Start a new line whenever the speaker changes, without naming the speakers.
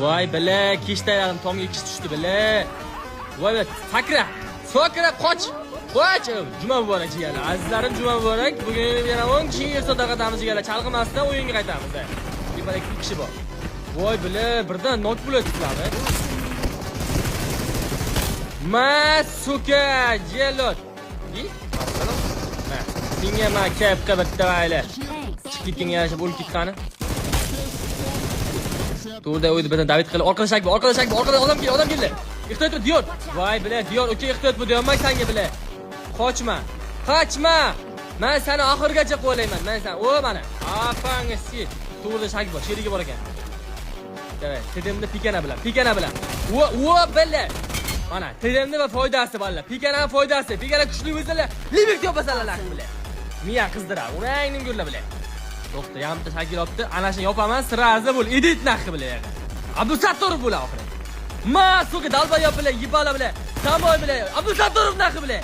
Voy bile, kishdalarım tomga ikish tushdi bile. Voy sakra, sakra qoch. Qoch. Juma muborak jigarlar. Azizlarim juma muborak. Bugun yana 10 kishi sodaqatamiz jigarlar. Chalg'imasdan o'yinga qaytamiz. Demak 2 kishi bor. Voy bile, birdan nok bo'ladi sizlarni. Masuka jelot. Assalom. Ma, senga ma kapka bitta vaylar. Chiqib ketgan yarashib o'lib ketgani. To'rda o'ydi bilan David qilib orqada shak bor, orqada odam keldi. Ehtiyot et Diyor. Voy bile, Diyor uka ehtiyot bu deyman senga bile. Qochma. Men seni oxirgacha qo'ylayman. Men sen, o mana. Afanga sit. To'rda shak bor, sherigi bor ekan. Davay, tedimni pikana bilan. O bile. Mana, tedimni va foydasi bor. Pikana foydasi. Pikana kuchli bo'lsalar, libek yopasalar bile. Miya qizdirar. Urangning go'rla bile. To'xta, yarimta shakil olibdi. Ana shuni yopaman, sirazi bo'l. Edit naqi bile. Abdusattorov bo'la oxiri. Ma, suka dalba yop bile, yibala bile. Samoy bile. Abdusattorov naqi bile.